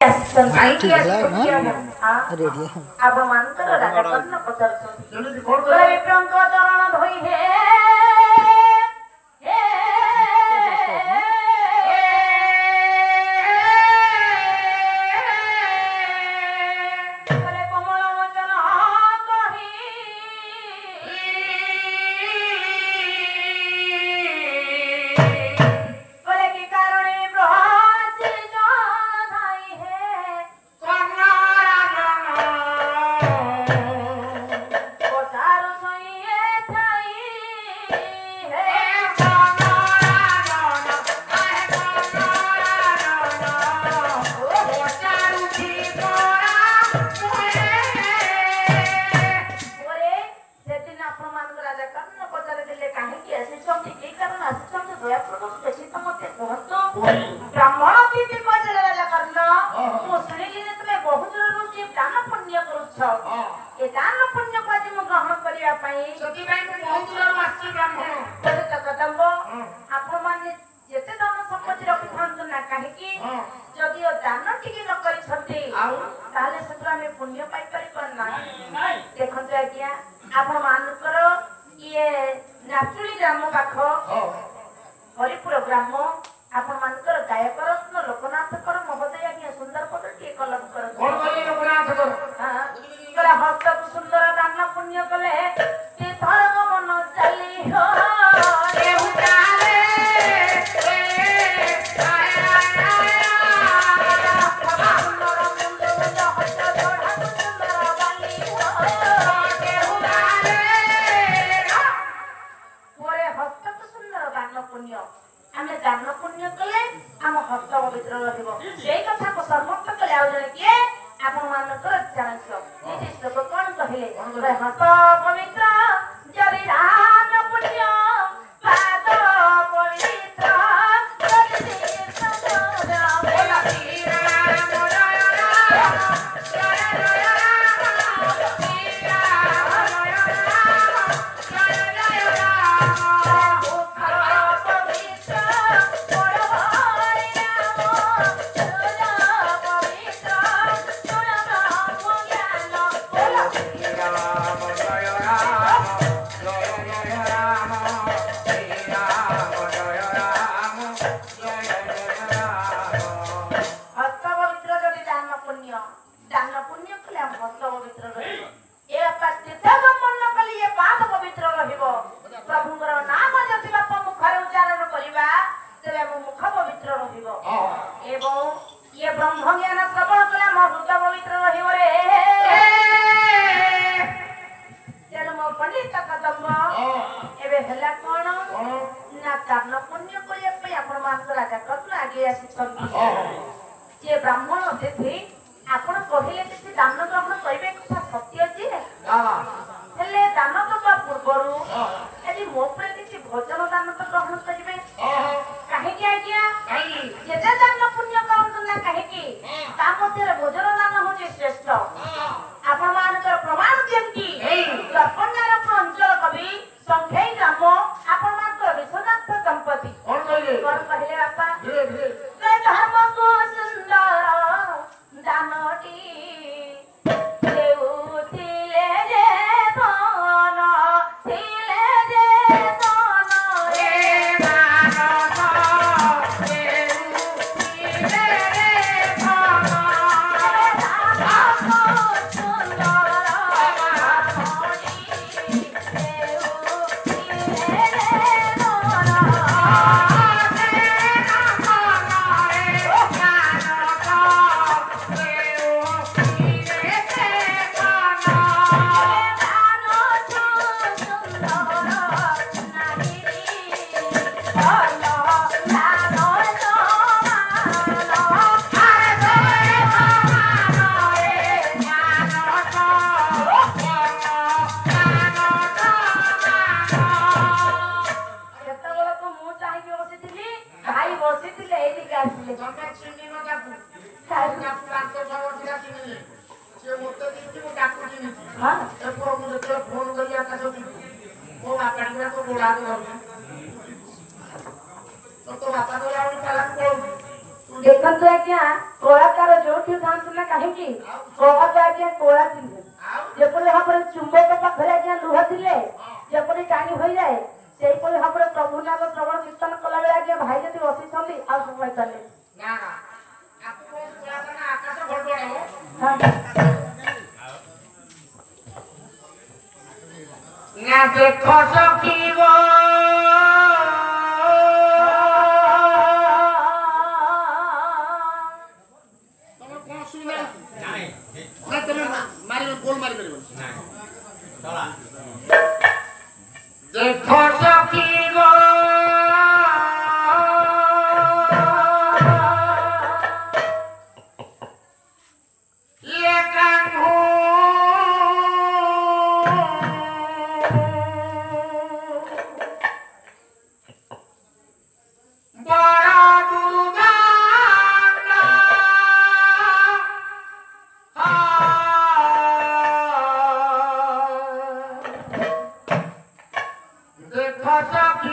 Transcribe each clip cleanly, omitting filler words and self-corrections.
ଆସିଛନ୍ତି କାହିଁକି ରେଡି ଆପଣ ମାନଙ୍କର ରାଜା କର୍ଣ୍ଣ ପଚାରୁଛନ୍ତି ବିପ୍ରଙ୍କ ଚରଣ ଧୋଇ ହେ ब्राह्मण दीदी कहले राजा कर्ण मु सुनिली जे तुमे बहुत रुचि दान पुण्य करूछ ए दान पुण्य को आज मु ग्रहण करिया पई सती पई मु बहुत दूर आछि ब्राह्मण तो कदम्ब आपण माने जेते दान संपत्ति रखि थांत ना काहे कि जदि ओ दान टिके न करि छथि ताले सत्र में पुण्य पाई पारि करना देखन तो आज्ञा आपण मानकर ये नाचुली ग्राम पाख हरिपुर ग्राम आपण मानकर गायक रत्न लोकनाथ कर महोदय आज्ञा सुंदर पदटी कलम कर कोन बोली लोकनाथ कर हां कला हस्त सुंदर दान पुण्य कले तीर्थर मन चली हो देहु चाले आमे दान पुण्य कले हम हस्त पवित्र रहबो सेई कथा को सर्वत्र कले आ जने के आपण मानकर जानछो इति श्लोक कोन कहिले हस्त पवित्र जरि दान पुण्य पाद पवित्र जरि तीर्थ बोला श्री राम जय राम जय जय राम श्री राम जय राम जय जय राम ये ब्रह्म ज्ञान श्रवण कले मो हृदय पवित्र रहिबो रे तेल मो पंडित कदम एबे हला कोन ना दान पुण्य करिया पे आपण मान राजा कर्ण आगे आसी छथि जे ब्राह्मण अतिथि आपण कहिले जे दान ग्रहण करिबे कथा सत्य जी हेले दान दबा पूर्वरु यदि मो पर किछि भोजन दान तो ग्रहण करिबे काहे कि आज्ञा जेते दान पुण्य करंतु ना काहे कि ता मध्ये भोजन दान होचे श्रेष्ठ आपण मानकर प्रमाण दियंती दर्पणनार अंचल कवि संख्याई ग्राम आपण मानकर विश्वनाथ दंपति कोन कहले बापा जय धर्म को सुंदर दानटी देउथिले जे धन थिले जे धन रे मानस देउथिले रे धन धर्म सुंदर दानटी देउथिले रे धन देखो आज्ञा कलाकार जो ମଧ୍ୟ ଥାଆନ୍ତୁ ନା କାହିଁକି କହତ ଆଜ୍ଞା କୋଳା ଥିଲେ ଯେପରି ଭାବରେ ଚୁମ୍ବକ ପାଖରେ ଆଜ୍ଞା ଲୁହ ଥିଲେ ଯେପରି ଟାଣି ହୋଇଯାଏ ସେଇପରି ଭାବରେ ପ୍ରଭୁ ନାମ ଶ୍ରବଣ କୀର୍ତ୍ତନ କଲାବେଳେ ଆଜ୍ଞା ଭାଇ ଯଦି ବସିଛନ୍ତି ଆଉ ସବୁ କହିପାରିଲେ ନା ଦେଖ ସଖିବ देखो सखी गो ये कान्हू बड़ा गुरुदाना देखो सखी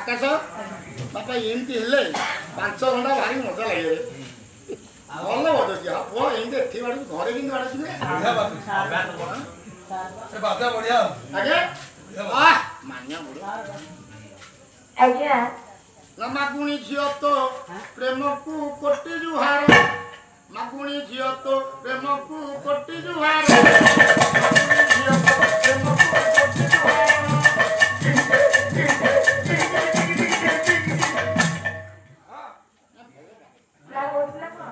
ଆକାଶ ବାପା ଏମିତି ହେଲେ 5 ଘଣ୍ଟା ଭାରି ମଜା ଲାଗେ ଭଲ ବଜୁଛି ହଁ ପୁଅ ଏମିତି ଏଠି ବାଡ଼ୁଛି ଘରେ କିନ୍ତୁ ବାଡ଼ୁଛି ଆଜ୍ଞା ମାନିଆ ବୁଢ଼ ଆଜ୍ଞା ନା ମାଗୁଣି ଝିଅ ତ ପ୍ରେମକୁ କୋଟି ଜୁହାର ମାଗୁଣି ଝିଅ ତ ପ୍ରେମକୁ କୋଟି ଜୁହାର ମାଗୁଣି ଝିଅ ତ ପ୍ରେମକୁ କୋଟି ଜୁହାର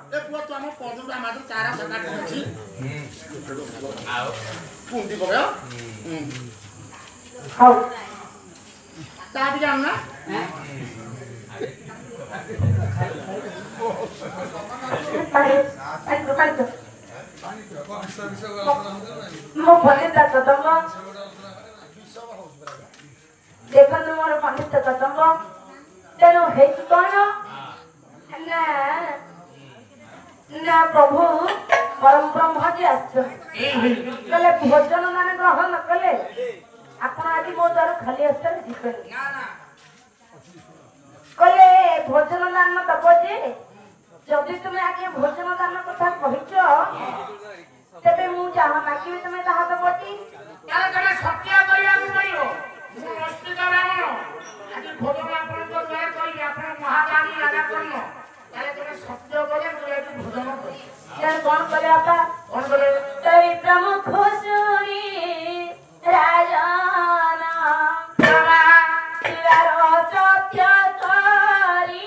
ଏ ପୁଅ ତୁ ଆମ ପଦୁଟା ମାତ୍ର ଚାରା ସକାଳ ଅଛି ଆଉ କୁଣ୍ଡି ପକାଅ ହଉ ତା ଟିକେ ଆଣନା ମୋ ପଣ୍ଡିତ କଦମ୍ବ ଦେଖନ୍ତୁ ମୋର ପଣ୍ଡିତ କଦମ୍ବ ତେଣୁ ହେଇଛି କଣ ନା ନା ପ୍ରଭୁ ପରମ ବ୍ରହ୍ମଜୀ ଆସିଛନ୍ତି କହିଲେ ଭୋଜନ ମାନେ ଗ୍ରହଣ ନ କଲେ ଆପଣ ଆଜି ମୋ ଦ୍ୱାର ଖାଲି ହସ୍ତରେ ଯିବେନି କହିଲେ ଭୋଜନ ଦାନ ଦବ ଯେ ଯଦି ତୁମେ ଆଗେ ଭୋଜନ ଦାନ କଥା କହିଛ ତେବେ ମୁଁ ଯାହା ମାଗିବି ତୁମେ ତାହା ଦବ କି ତାହେଲେ ତମେ ସତ୍ୟ କରିବାକୁ ପଡ଼ିବ ମୁଁ ନୈଷ୍ଠିକ ବ୍ରାହ୍ମଣ ଆଜି ଭୋଜନ ଆପଣଙ୍କ ଦ୍ୱାରା କରିବି ଆପଣ ମହାଦାନୀ ରାଜା କର୍ମ ତାହେଲେ ତମେ ସତ୍ୟ କଲେ ମୁଁ ଏଠି ଭୋଜନ କରିବି କଣ କଲେ ବାପା କଣ କଲେ ତଇ ପ୍ରମୁଖ ଶୁଣି ରାଜନା ସତ୍ୟ କରି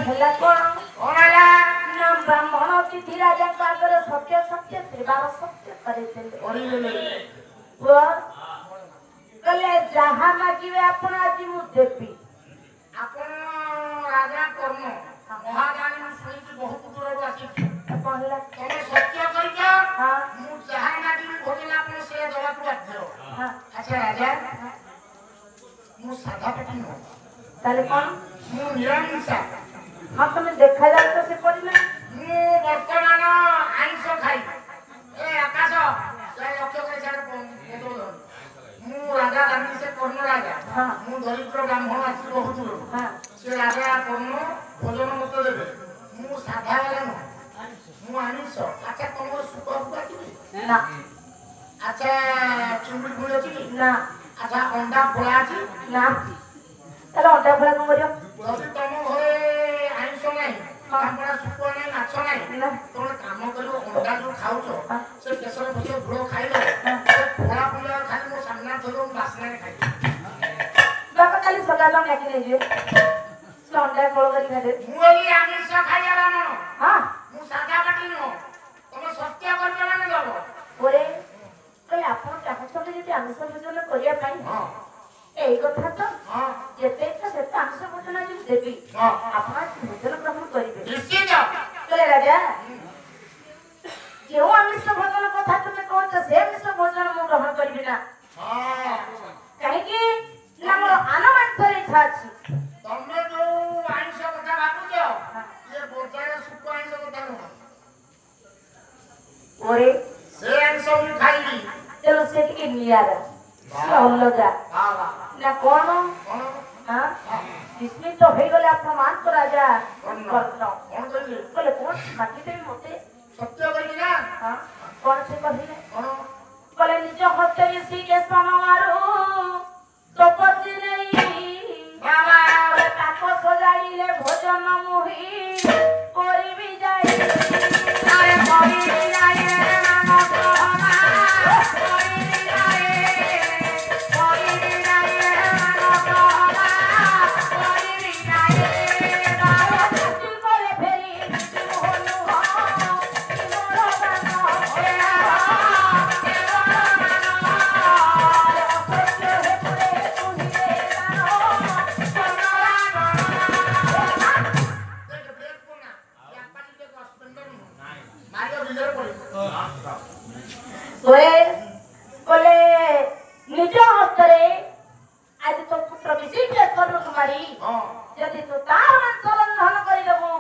ହେଲା କଣ ନା ବ୍ରାହ୍ମଣ ଅତିଥି ରାଜାଙ୍କ ଆଗରେ ସତ୍ୟ ସତ୍ୟ ତ୍ରିବାର ସତ୍ୟ କରିଥିଲେ କହିଲେ ଯାହା ମାଗିବେ ଆପଣ ଆଜି ମୁଁ ଦେବି ଆପଣ ରାଜା କର୍ମ ମହାଦାନୀ ମୁଁ ଶୁଣିଛି ବହୁତ ଦୂରରୁ ଆସିଛି ତମେ ତମେ ସତ୍ୟ କରିଛ ମୁଁ ଯାହା ମାଗିବି ଭୋଜନ ଆପଣ ସେ ଦେବାକୁ ବାଧ୍ୟ ଆଚ୍ଛା ରାଜା ମୁଁ ସାଧା ପେଟି ନୁହଁ ତାହେଲେ କଣ ମୁଁ ନିରାମିଷା ହଁ ତମେ ଦେଖାଯାଉଛ ସେପରି ନା ମୁଁ ବର୍ତ୍ତମାନ ଆଇଁଷ ଖାଇ ଏ ଆକାଶ ଲକ୍ଷ୍ୟ କରି ମୁଁ ରାଜା ରାଣୀ ସେ କର୍ଣ୍ଣ ରାଜା ମୁଁ ଦରିଦ୍ର ବ୍ରାହ୍ମଣ ଆସି ବହୁତ ଦୂରରୁ ସେ ରାଜା କର୍ଣ୍ଣ ଭୋଜନ ମତେ ଦେବେ ମୁଁ ସାଧା ବାଲା ନୁହଁ ମୁଁ ଆମିଷ ଆଚ୍ଛା ତମର ସୁଖ ଅଛି ନା ଆଚ୍ଛା ଚୁଙ୍ଗୁଡ଼ି ଫୁଳି ଅଛି ନା ଆଚ୍ଛା ଅଣ୍ଡା ଫୋଳା ଅଛି ନା ତାହେଲେ ଅଣ୍ଡା ଫୋଳା କଣ କରିବ ଯଦି ତମ ଘରେ ଆଇଁଷ ନାହିଁ ଆପଣ ସୁଖ ନାହିଁ ମାଛ ନାହିଁ ତମେ କାମ କରିବ ଅଣ୍ଡା ଯୋଉ ଖାଉଛ ସେ କେଶର ଫେସର ଝୋଳ ଖାଇଲ ଫୋଳା ଫୁଲା ଖାଲି ମୋ ସାମ୍ନା ଥର ମୁଁ ବାସ୍ନାରେ ଖାଇବି ବାପା କାଲି ସକାଳ ଡାକି ନେଇଯିବେ ସେ ଅଣ୍ଡା ଫଳ କରି ଖାଇଦେବେ ମୁଁ ଏଇ ଆମିଷ ଖାଇବା ବ୍ରାହ୍ମଣ ମୁଁ ସାଧା ପାଟି ନୁହଁ ତମେ ସତ୍ୟ କରିଛ ମାନେ ଦବ ପରେ କହିଲେ ଆପଣ ଚାହୁଁଛନ୍ତି ଯଦି ଆମିଷ ଭୋଜନ କରିବା ପାଇଁ ଏଇ କଥା ତ ଯେତେ ଇଚ୍ଛା ସେତେ ଆମିଷ ଭୋଜନ ଆଜି ଦେବି ଆପଣ ଭୋଜନ ଗ୍ରହଣ କରିବେ କହିଲେ ରାଜା ଯେଉଁ ଆମିଷ ଭୋଜନ କଥା ତୁମେ କହୁଛ ସେ ଆମିଷ ଭୋଜନ ମୁଁ ଗ୍ରହଣ କରିବି ନା କାହିଁକି ନା ମୋର ଆନମାଂସର ଇଚ୍ଛା ଅଛି ତମେ ଯୋଉ ଆଇଁଷ କଥା ଭାବୁଛ ଇଏ ବୋଧରେ ସୁଖ ଆଇଁଷ କଥା ନୁହଁ ପରେ ସେ ଆଇଁଷ ମୁଁ ଖାଇବି ତେଣୁ ସେ ଟିକେ ନିଆରା ଅଲଗା ନା कौन कौन हां किसमें तो हो गले अपमान को राजा कौन करनो कौन कहले बोले कौन बाकी देवी मते सत्य कहली ना हां कौन से कहिले कौन बोले निज हस्ते सी के समारो तो पति नहीं बाबा बोले ताको सजाइले भोजन मुही कोरी भी जाई अरे कोरी भी जाई रे नाम कहमा कोरी भी जाई रे नाम कहमा कोरी भी जाई बाबा तू बोले फेरी तू होनु हो कि मोर बानो हे बोले निज हस्तरे आज तो पुत्र विषय स्वर्ग कुमारी यदि तू तार मांस रंधन करिदेबु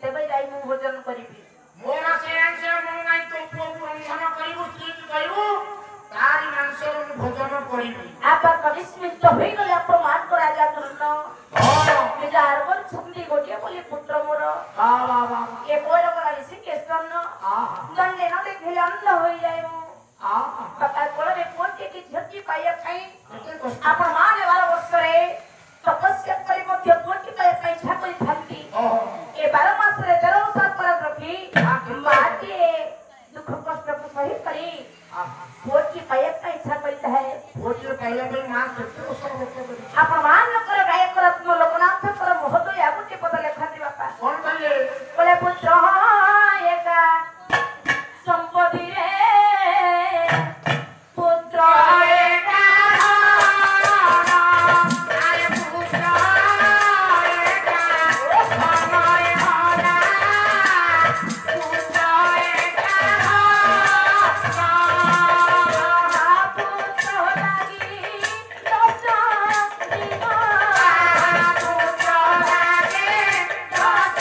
तेबे जाई मु भोजन करिबी मोर से आंसर मन नाही तो पुओ रंधन करिबु स्त्री कहिबु तारी मांस भोजन करिबी आपा कविस्मित होई गले अपमान को राजा करनो विचार कर छंदी गोटिए बोले पुत्र मोर ये कोई रंग विषय के स्तन दंडे न देखले अंध होई जाय मु पता कोले कोटे की झटकी पाया खाई आपण माने वाला वर्षरे तपस्या करी मध्य कोटी पाया खाई छाकरी थांती ए 12 मास रे 13 साल पर रखी माटी दुख कष्ट को सही करी कोटी पाया खाई छाकरी है कोटी पाया खाई मां सत्य सब आपण मान न करे गाय करत लोकनाथ कर महतो यागुटी पद लेखती बापा कौन कहले बोले पुत्र एका संपत्ति रे पुत्र एका अरे पुत्र एका समय होला पुत्र एका पुत्र लागी दस जीवन पुत्र लागे दस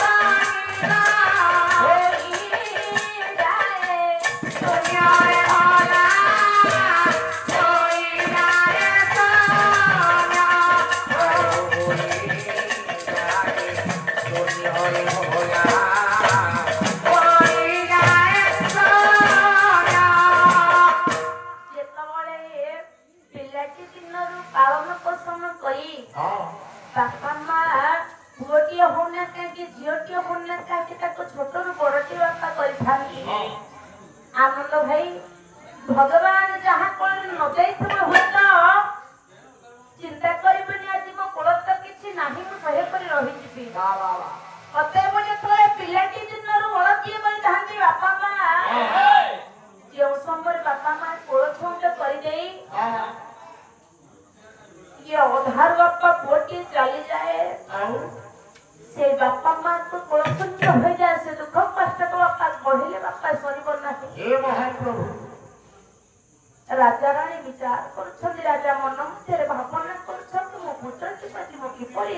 जीवन होई जाए दुनियाए होला होई जाए सोना होई जाए सोना ଯେତେବେଳେ ପିଲାଟି ଦିନରୁ ପାଳନ ପୋଷଣ କରି ବାପା ମା ପୁଅଟିଏ ହଉନା କାହିଁକି ଝିଅଟିଏ ହଉନା କାହିଁକି ତାକୁ ଛୋଟରୁ ବଡଟି ବାପା କରିଥାନ୍ତି ଆନନ୍ଦ ଭାଇ ଭଗବାନ ଯାହା କୋଳରେ ନ ଦେଇଥିବ ହୁଏତ ଚିନ୍ତା କରିବେନି ଆଜି ମୋ କୋଳରେ ତ କିଛି ନାହିଁ ମୁଁ ସହ୍ୟ କରି ରହିଯିବି ଅତଏବ ଯେତେବେଳେ ପିଲାଟି ଦିନରୁ ବଡଟିଏ କରିଥାନ୍ତି ବାପା ମା ଯେଉଁ ସମୟରେ ବାପା ମା କୋଳ ଛୁଆଁଟ କରିଦେଇ ये अधार बापा पुओटी चली जाए से बापा मां को कोलसुंच हो जाए से दुख कष्ट को बापा कहले बापा सरीब नाही हे महाप्रभु राजा रानी विचार करछन राजा मन मध्यरे भावना करछन मो पुत्र की प्रति मो किपरि